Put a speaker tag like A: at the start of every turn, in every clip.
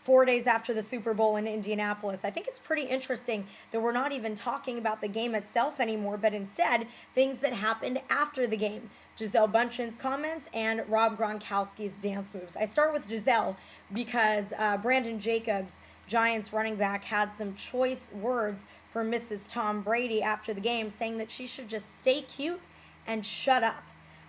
A: 4 days after the Super Bowl in Indianapolis. I think it's pretty interesting that we're not even talking about the game itself anymore, but instead things that happened after the game. Gisele Bundchen's comments and Rob Gronkowski's dance moves. I start with Gisele because Brandon Jacobs, Giants running back, had some choice words for Mrs. Tom Brady after the game, saying that she should just stay cute and shut up.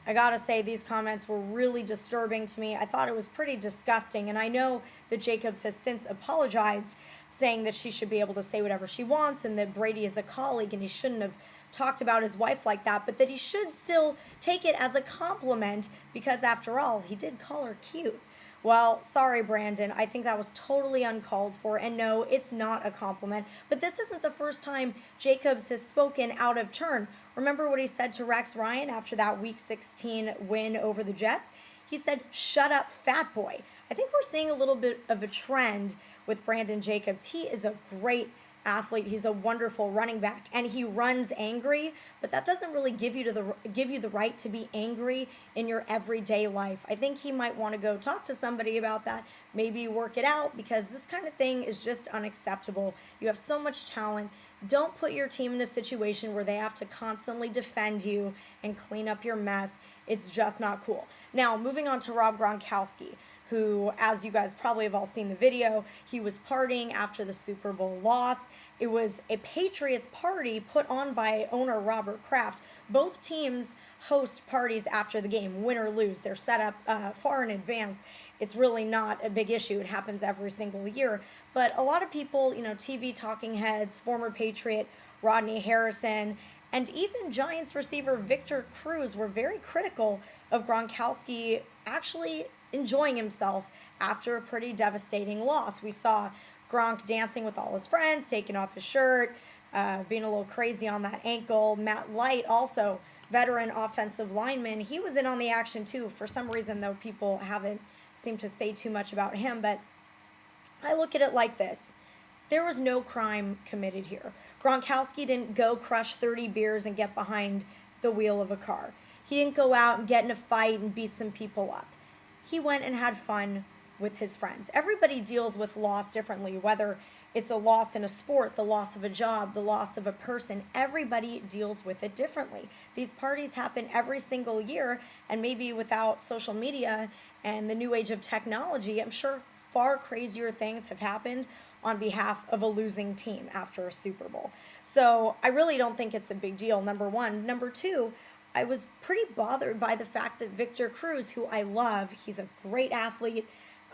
A: I gotta say, these comments were really disturbing to me. I thought it was pretty disgusting, and I know that Jacobs has since apologized, saying that she should be able to say whatever she wants and that Brady is a colleague and he shouldn't have talked about his wife like that, but that he should still take it as a compliment because, after all, he did call her cute. Well, sorry, Brandon. I think that was totally uncalled for. And no, it's not a compliment. But this isn't the first time Jacobs has spoken out of turn. Remember what he said to Rex Ryan after that Week 16 win over the Jets? He said, "Shut up, fat boy." I think we're seeing a little bit of a trend with Brandon Jacobs. He is a great athlete. He's a wonderful running back, and he runs angry, but that doesn't really give you the right to be angry in your everyday life. I think he might want to go talk to somebody about that, maybe work it out, because this kind of thing is just unacceptable. You have so much talent. Don't put your team in a situation where they have to constantly defend you and clean up your mess. It's just not cool. Now, moving on to Rob Gronkowski, who, as you guys probably have all seen the video, he was partying after the Super Bowl loss. It was a Patriots party put on by owner Robert Kraft. Both teams host parties after the game, win or lose. They're set up far in advance. It's really not a big issue. It happens every single year. But a lot of people, TV talking heads, former Patriot Rodney Harrison, and even Giants receiver Victor Cruz were very critical of Gronkowski actually enjoying himself after a pretty devastating loss. We saw Gronk dancing with all his friends, taking off his shirt, being a little crazy on that ankle. Matt Light, also veteran offensive lineman, he was in on the action too. For some reason, though, people haven't seemed to say too much about him, but I look at it like this. There was no crime committed here. Gronkowski didn't go crush 30 beers and get behind the wheel of a car. He didn't go out and get in a fight and beat some people up. He went and had fun with his friends. Everybody deals with loss differently, whether it's a loss in a sport, the loss of a job, the loss of a person. Everybody deals with it differently. These parties happen every single year, and maybe without social media and the new age of technology, I'm sure far crazier things have happened on behalf of a losing team after a Super Bowl. So I really don't think it's a big deal, number one. Number two, I was pretty bothered by the fact that Victor Cruz, who I love, he's a great athlete.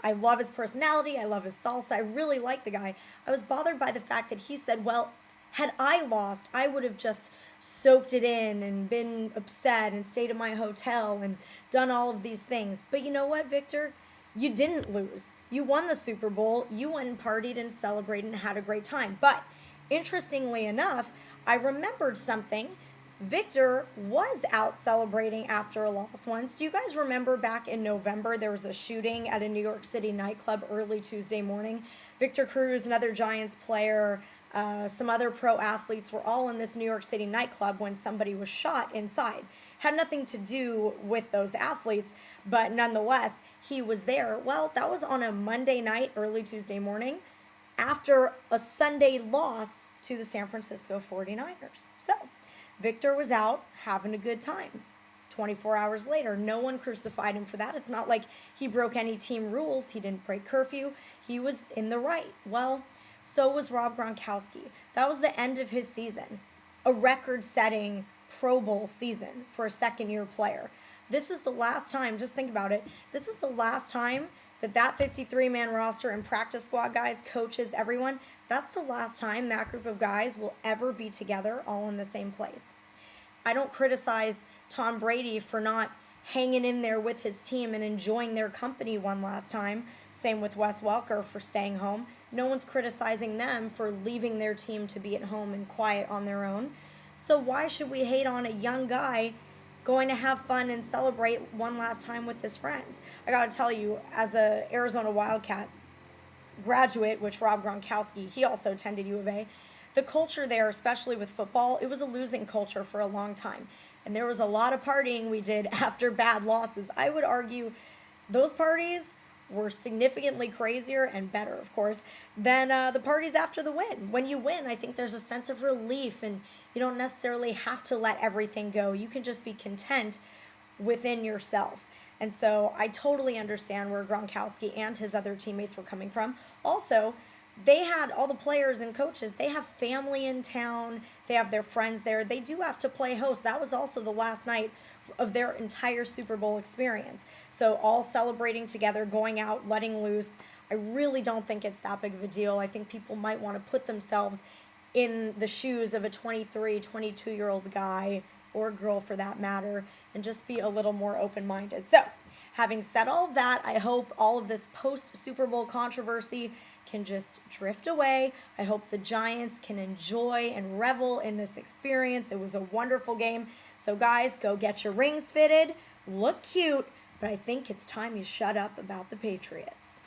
A: I love his personality. I love his salsa. I really like the guy. I was bothered by the fact that he said, well, had I lost, I would have just soaked it in and been upset and stayed at my hotel and done all of these things. But you know what, Victor? You didn't lose. You won the Super Bowl. You went and partied and celebrated and had a great time. But interestingly enough, I remembered something. Victor was out celebrating after a loss once. Do you guys remember back in November there was a shooting at a New York City nightclub early Tuesday morning? Victor Cruz, another Giants player, some other pro athletes were all in this New York City nightclub when somebody was shot inside. Had nothing to do with those athletes, but nonetheless, he was there. Well, that was on a Monday night, early Tuesday morning, after a Sunday loss to the San Francisco 49ers. So Victor was out having a good time. 24 hours later, no one crucified him for that. It's not like he broke any team rules. He didn't break curfew. He was in the right. Well, so was Rob Gronkowski. That was the end of his season. A record-setting Pro Bowl season for a second-year player. This is the last time, just think about it, this is the last time that 53-man roster and practice squad guys, coaches, everyone, that's the last time that group of guys will ever be together all in the same place. I don't criticize Tom Brady for not hanging in there with his team and enjoying their company one last time. Same with Wes Welker for staying home. No one's criticizing them for leaving their team to be at home and quiet on their own. So why should we hate on a young guy going to have fun and celebrate one last time with his friends? I got to tell you, as a Arizona Wildcat graduate, which Rob Gronkowski, he also attended U of A, the culture there, especially with football, it was a losing culture for a long time. And there was a lot of partying we did after bad losses. I would argue those parties were significantly crazier and better, of course, than the parties after the win. When you win, I think there's a sense of relief, and you don't necessarily have to let everything go. You can just be content within yourself. And so I totally understand where Gronkowski and his other teammates were coming from. Also, they had all the players and coaches, they have family in town, they have their friends there. They do have to play host. That was also the last night of their entire Super Bowl experience. So all celebrating together, going out, letting loose. I really don't think it's that big of a deal. I think people might want to put themselves in the shoes of a 23, 22-year-old guy or girl for that matter, and just be a little more open-minded. So, having said all of that, I hope all of this post-Super Bowl controversy can just drift away. I hope the Giants can enjoy and revel in this experience. It was a wonderful game. So guys, go get your rings fitted, look cute, but I think it's time you shut up about the Patriots.